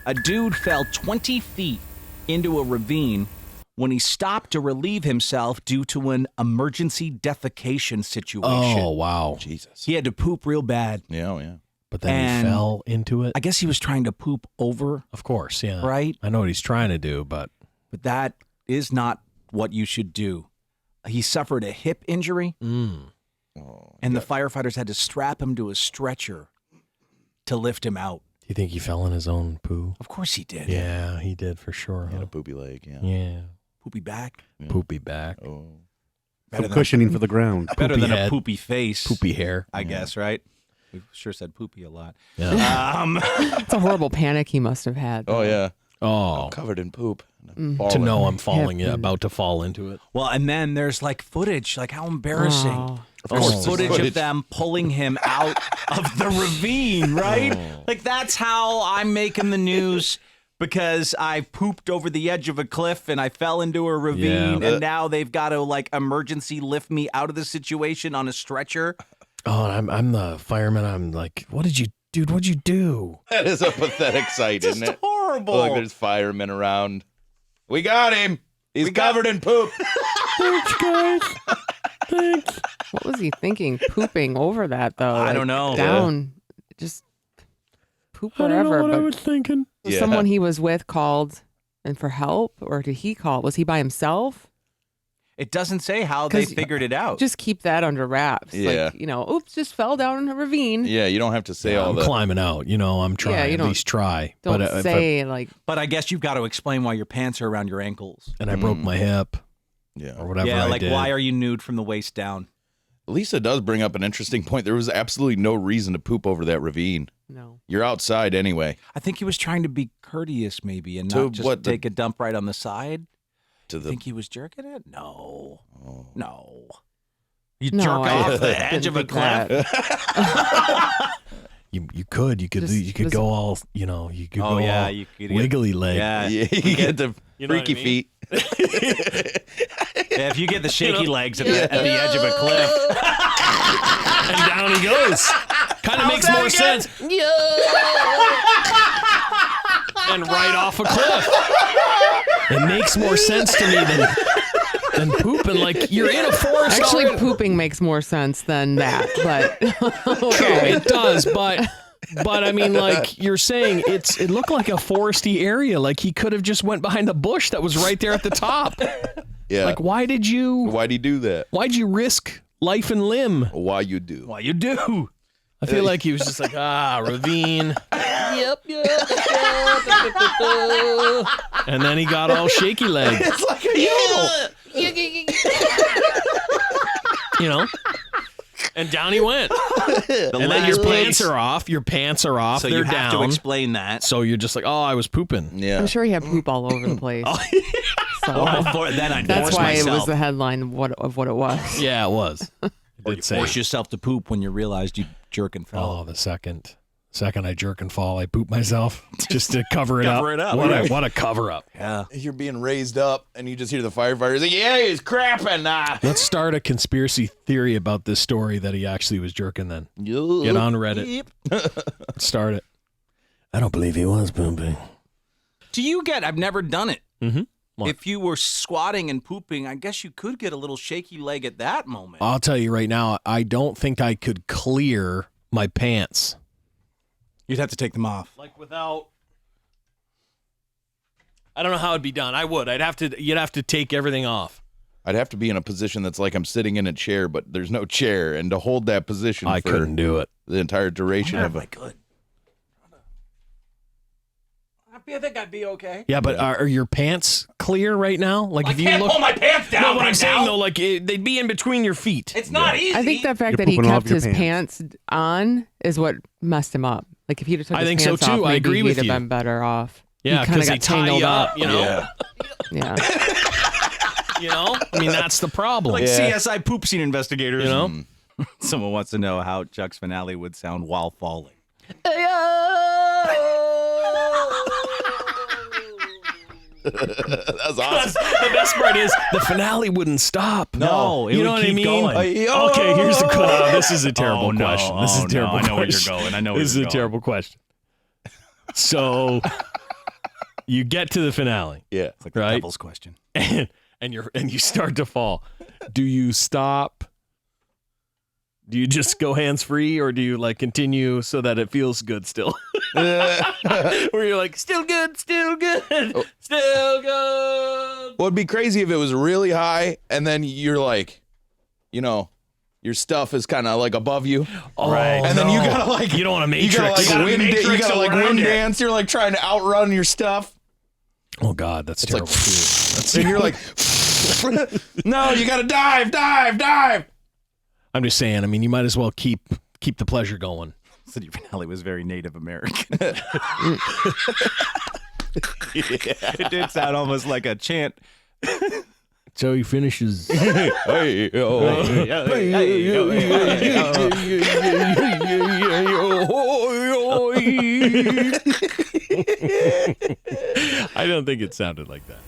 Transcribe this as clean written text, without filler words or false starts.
A dude fell 20 feet into a ravine when he stopped to relieve himself due to an emergency defecation situation. Oh, wow. Jesus. He had to poop real bad. Yeah. But then And he fell into it? I guess he was trying to poop over, Of course, yeah. right? I know what he's trying to do, but... But that is not what you should do. He suffered a hip injury, and the firefighters had to strap him to a stretcher to lift him out. Do you think he fell in his own poo? Of course he did. Yeah, he did for sure. He had Huh? a poopy leg, yeah. Yeah. Poopy back. Yeah. Poopy back. Oh. Some cushioning for the ground. Better Poopy than head. a poopy face. Poopy hair. I guess, right? We've sure said poopy a lot. Yeah. It's a horrible panic he must have had. Oh, yeah. Oh. Covered in poop. To know I'm falling, Hip and- about to fall into it. Well, and then there's like footage, like how embarrassing. Oh. There's course, footage footage. of them pulling him out of the ravine, right? Like that's how I'm making the news because I pooped over the edge of a cliff and I fell into a ravine Yeah. and now they've got to like emergency lift me out of the situation on a stretcher. Oh, and I'm the fireman. I'm like, what'd you do? That is a pathetic sight, Just isn't it? horrible. Look, there's firemen around. We got him. He's covered in poop. Thanks, guys. Thanks. What was he thinking? Pooping over that though. I don't know. Down, just poop I don't know wherever. what I But was thinking. was Yeah. someone he was with called and for help, or did he call? Was he by himself? It doesn't say how they 'Cause figured it out. Just keep that under wraps. Yeah. Like, oops, just fell down in a ravine. Yeah, you don't have to say all I'm the... climbing out. I'm trying. Yeah, you at don't- least try. Don't but if say like But I guess you've got to explain why your pants are around your ankles. I broke my hip Yeah. or whatever yeah, I like did. why are you nude from the waist down? Lisa does bring up an interesting point. There was absolutely no reason to poop over that ravine. no. You're outside anyway. I think he was trying to be courteous, maybe, and To not just what, the- take a dump right on the side. To the Think he was jerking it? No, Oh. no. You No, jerk I off didn't the edge of a think cliff. that. You could Just- go all you could Oh, go yeah, all you could get- wiggly leg. Yeah. Yeah, you get the You know what freaky I mean? feet. Yeah, if you get the shaky legs at the edge of a cliff. And down he goes. Kind of makes that more again? sense. And right off a cliff. It makes more sense to me than pooping. Like you're in a forest. Actually, already. pooping makes more sense than that. But True, okay. it does, but I mean, like you're saying, it looked like a foresty area. Like he could have just went behind the bush that was right there at the top. Yeah. Like why'd Why'd he do that? you risk life and limb? Why you do? Well, you do. I feel like he was just like, ravine. Yep. And then he got all shaky legged. It's like a yodel. And down he went. The And then your last pants place. are off. Your pants are off. So They're you have down. to explain that. So you're just like, oh, I was pooping. Yeah. I'm sure he had poop all over the place. So Then I'd that's force why myself. it was the headline of what it was. Yeah, it was. It Or you did say. force yourself to poop when you realized you jerk and fell. Oh, the second I jerk and fall, I poop myself just to cover it up. Cover it up, What, right. what a cover up. Yeah. You're being raised up, and you just hear the firefighters like, "Yeah, he's crapping." Let's start a conspiracy theory about this story that he actually was jerking then. Get Get on Reddit. Start it. I don't believe he was pooping. Do you get, I've never done it. Mm-hmm. What? If you were squatting and pooping, I guess you could get a little shaky leg at that moment. I'll tell you right now, I don't think I could clear my pants. You'd have to take them off. Like without... I don't know how it'd be done. I would. You'd have to take everything off. I'd have to be in a position that's like I'm sitting in a chair, but there's no chair, and to hold that position I for couldn't do it. the entire duration of I it. could. I think I'd be okay. Yeah, but are your pants clear right now? Like I if you can't look... pull my pants down No, what right I'm saying now. though, like they'd be in between your feet. It's not easy. I think the fact You're that he pooping off kept your his pants on is what messed him up. Like if he'd have took I his think so, pants too. off, I maybe agree with he'd you. have been better off. Yeah, he kind of because they got tie tangled you up. up, you know. Yeah. Yeah. You know, I mean that's the problem. like Yeah. CSI poop scene investigators. You know? Someone wants to know how Chuck's finale would sound while falling. That's awesome. The best part is the finale wouldn't stop. No, it you would know what I keep mean? going. Okay, here's the question. This is a terrible Oh, no. question. This is Oh, a no. terrible I know where you're question. going. I know where This is you're a going. terrible question. So, You get to the finale, Yeah. It's like the Right. devil's question. and you start to fall. Do you stop? Do you just go hands free, or do you like continue so that it feels good still? Where you're like, still good, still good, still good. Well, it'd be crazy if it was really high and then you're like, you know, your stuff is kind of like above you. Right. And then you gotta like, You don't want to you gotta matrix. like wind, matrix you gotta like around wind it. dance. You're like trying to outrun your stuff. Oh God, that's It's terrible. like, too. and you're like, no, you gotta dive, dive, dive. I'm just saying. I mean, you might as well keep the pleasure going. So your finale was very Native American. It did sound almost like a chant. So he finishes. Hey, oh. I don't think it sounded like that.